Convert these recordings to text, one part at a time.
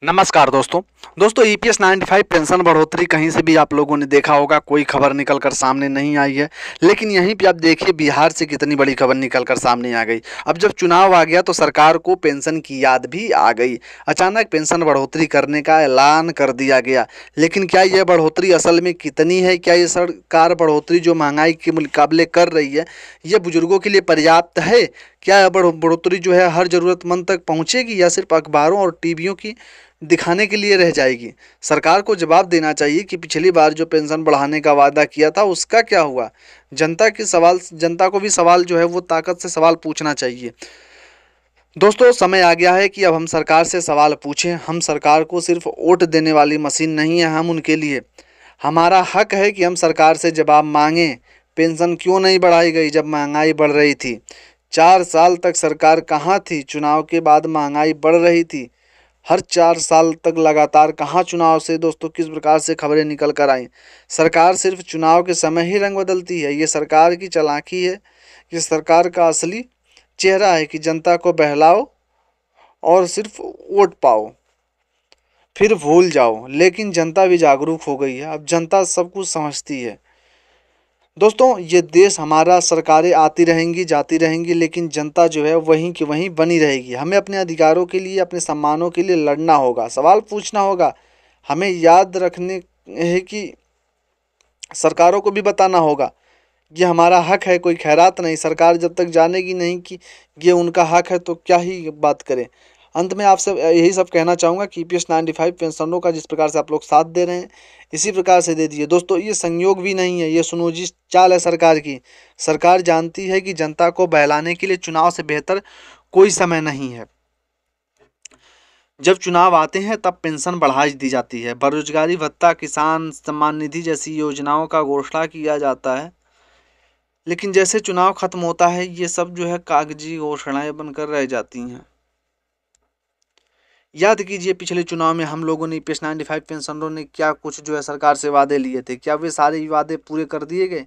नमस्कार दोस्तों EPS 95 pension बढ़ोतरी कहीं से भी आप लोगों ने देखा होगा, कोई खबर निकल कर सामने नहीं आई है। लेकिन यहीं पे आप देखिए बिहार से कितनी बड़ी खबर निकल कर सामने आ गई। अब जब चुनाव आ गया तो सरकार को पेंशन की याद भी आ गई। अचानक पेंशन बढ़ोतरी करने का ऐलान कर दिया गया। लेकिन क्या यह बढ़ोतरी असल में कितनी है? क्या ये सरकार बढ़ोतरी जो महंगाई के मुकाबले कर रही है, यह बुजुर्गों के लिए पर्याप्त है? क्या यह बढ़ोतरी जो है हर ज़रूरतमंद तक पहुँचेगी या सिर्फ अखबारों और टीवियों की दिखाने के लिए रह जाएगी? सरकार को जवाब देना चाहिए कि पिछली बार जो पेंशन बढ़ाने का वादा किया था उसका क्या हुआ। जनता को भी सवाल जो है वो ताकत से सवाल पूछना चाहिए। दोस्तों, समय आ गया है कि अब हम सरकार से सवाल पूछें। हम सरकार को सिर्फ वोट देने वाली मशीन नहीं है, हम उनके लिए हमारा हक है कि हम सरकार से जवाब मांगें। पेंशन क्यों नहीं बढ़ाई गई जब महंगाई बढ़ रही थी? 4 साल तक सरकार कहाँ थी? चुनाव के बाद महंगाई बढ़ रही थी। हर 4 साल तक लगातार कहाँ चुनाव से दोस्तों किस प्रकार से खबरें निकल कर आई? सरकार सिर्फ चुनाव के समय ही रंग बदलती है। ये सरकार की चालाकी है। ये सरकार का असली चेहरा है कि जनता को बहलाओ और सिर्फ वोट पाओ, फिर भूल जाओ। लेकिन जनता भी जागरूक हो गई है। अब जनता सब कुछ समझती है। दोस्तों, ये देश हमारा, सरकारें आती रहेंगी जाती रहेंगी, लेकिन जनता जो है वहीं की वहीं बनी रहेगी। हमें अपने अधिकारों के लिए, अपने सम्मानों के लिए लड़ना होगा, सवाल पूछना होगा। हमें याद रखने है कि सरकारों को भी बताना होगा ये हमारा हक है, कोई खैरात नहीं। सरकार जब तक जानेगी नहीं कि ये उनका हक है तो क्या ही बात करें। अंत में आपसे यही सब कहना चाहूँगा कि ईपीएस 95 पेंशनरों का जिस प्रकार से आप लोग साथ दे रहे हैं, इसी प्रकार से दे दीजिए। दोस्तों, ये संयोग भी नहीं है, ये सुनियोजित चाल है सरकार की। सरकार जानती है कि जनता को बहलाने के लिए चुनाव से बेहतर कोई समय नहीं है। जब चुनाव आते हैं तब पेंशन बढ़ा दी जाती है, बेरोजगारी भत्ता, किसान सम्मान निधि जैसी योजनाओं का घोषणा किया जाता है। लेकिन जैसे चुनाव खत्म होता है ये सब जो है कागजी घोषणाएं बनकर रह जाती हैं। याद कीजिए पिछले चुनाव में हम लोगों ने ईपीएस 95 पेंशनरों ने क्या कुछ जो है सरकार से वादे लिए थे। क्या वे सारे वादे पूरे कर दिए गए?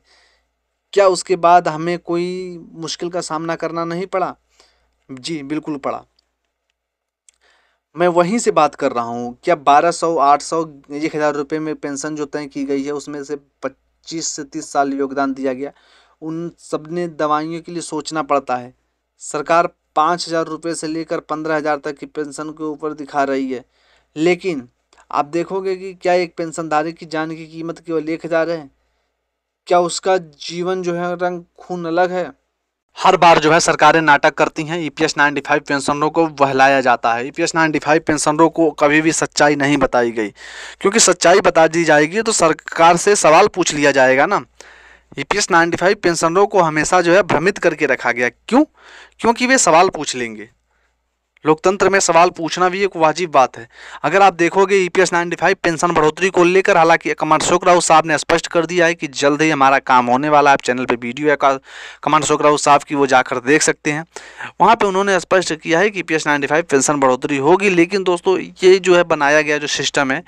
क्या उसके बाद हमें कोई मुश्किल का सामना करना नहीं पड़ा? जी बिल्कुल पड़ा। मैं वहीं से बात कर रहा हूँ। क्या 1200, 800, 1000 रुपये में पेंशन जो तय की गई है उसमें से 25 से 30 साल योगदान दिया गया? उन सब ने दवाइयों के लिए सोचना पड़ता है। सरकार 5000 रुपये से लेकर 15,000 तक की पेंशन के ऊपर दिखा रही है। लेकिन आप देखोगे कि क्या एक पेंशनधारी की जान की कीमत केवल 1000 है? क्या उसका जीवन जो है रंग खून अलग है? हर बार जो है सरकारें नाटक करती हैं। ईपीएस 95 पेंशनरों को बहलाया जाता है। ईपीएस 95 पेंशनरों को कभी भी सच्चाई नहीं बताई गई, क्योंकि सच्चाई बता दी जाएगी तो सरकार से सवाल पूछ लिया जाएगा ना। ईपीएस 95 पेंशनरों को हमेशा जो है भ्रमित करके रखा गया। क्यों? क्योंकि वे सवाल पूछ लेंगे। लोकतंत्र में सवाल पूछना भी एक वाजिब बात है। अगर आप देखोगे ईपीएस 95 पेंशन बढ़ोतरी को लेकर हालांकि कमांडर अशोक राउत साहब ने स्पष्ट कर दिया है कि जल्द ही हमारा काम होने वाला है। आप चैनल पे वीडियो है कमांडर अशोक राउत साहब की, वो जाकर देख सकते हैं। वहाँ पे उन्होंने स्पष्ट किया है कि ईपीएस 95 पेंशन बढ़ोतरी होगी। लेकिन दोस्तों, ये जो है बनाया गया जो सिस्टम है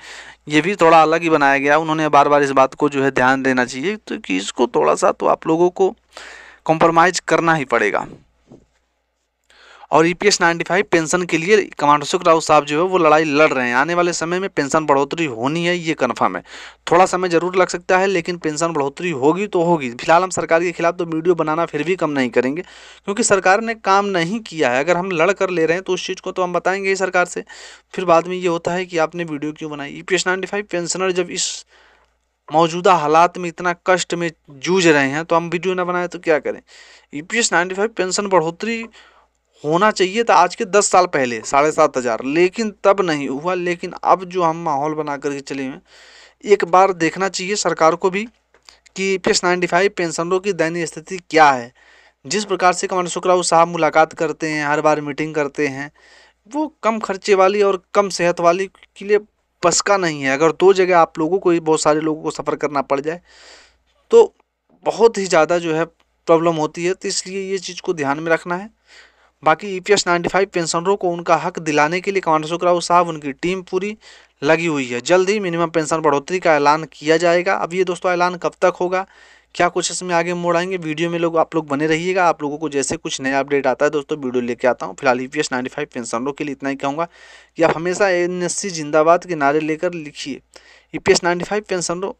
ये भी थोड़ा अलग ही बनाया गया। उन्होंने बार बार इस बात को जो है ध्यान देना चाहिए तो कि इसको थोड़ा सा तो आप लोगों को कॉम्प्रोमाइज करना ही पड़ेगा। और ईपीएस 95 पेंशन के लिए कमांडर अशोक राउत साहब जो है वो लड़ाई लड़ रहे हैं। आने वाले समय में पेंशन बढ़ोतरी होनी है, ये कन्फर्म है। थोड़ा समय जरूर लग सकता है लेकिन पेंशन बढ़ोतरी होगी तो होगी। फिलहाल हम सरकार के खिलाफ तो वीडियो बनाना फिर भी कम नहीं करेंगे, क्योंकि सरकार ने काम नहीं किया है। अगर हम लड़ कर ले रहे हैं तो उस चीज़ को तो हम बताएंगे ही सरकार से। फिर बाद में ये होता है कि आपने वीडियो क्यों बनाई। ईपीएस 95 पेंशनर जब इस मौजूदा हालात में इतना कष्ट में जूझ रहे हैं तो हम वीडियो ना बनाए तो क्या करें। ईपीएस 95 पेंशन बढ़ोतरी होना चाहिए था आज के 10 साल पहले 7,500, लेकिन तब नहीं हुआ। लेकिन अब जो हम माहौल बना करके चले हुए, एक बार देखना चाहिए सरकार को भी कि ईपीएस 95 पेंशनरों की दयनीय स्थिति क्या है। जिस प्रकार से कमांडर अशोक राउत साहब मुलाकात करते हैं, हर बार मीटिंग करते हैं, वो कम खर्चे वाली और कम सेहत वाली के लिए बस का नहीं है। अगर 2 जगह आप लोगों को ही, बहुत सारे लोगों को सफ़र करना पड़ जाए तो बहुत ही ज़्यादा जो है प्रॉब्लम होती है। तो इसलिए ये चीज़ को ध्यान में रखना है। बाकी ईपीएस 95 पेंशनरों को उनका हक दिलाने के लिए कमांडर अशोक राउत साहब, उनकी टीम पूरी लगी हुई है। जल्द ही मिनिमम पेंशन बढ़ोतरी का ऐलान किया जाएगा। अब ये दोस्तों ऐलान कब तक होगा, क्या कुछ इसमें आगे मोड़ आएंगे। वीडियो में आप लोग बने रहिएगा। आप लोगों को जैसे कुछ नया अपडेट आता है दोस्तों वीडियो लेके आता हूँ। फिलहाल ईपीएस 95 पेंशनरों के लिए इतना ही कहूँगा कि आप हमेशा एनएससी जिंदाबाद के नारे लेकर लिखिए। ईपीएस 95 पेंशनरों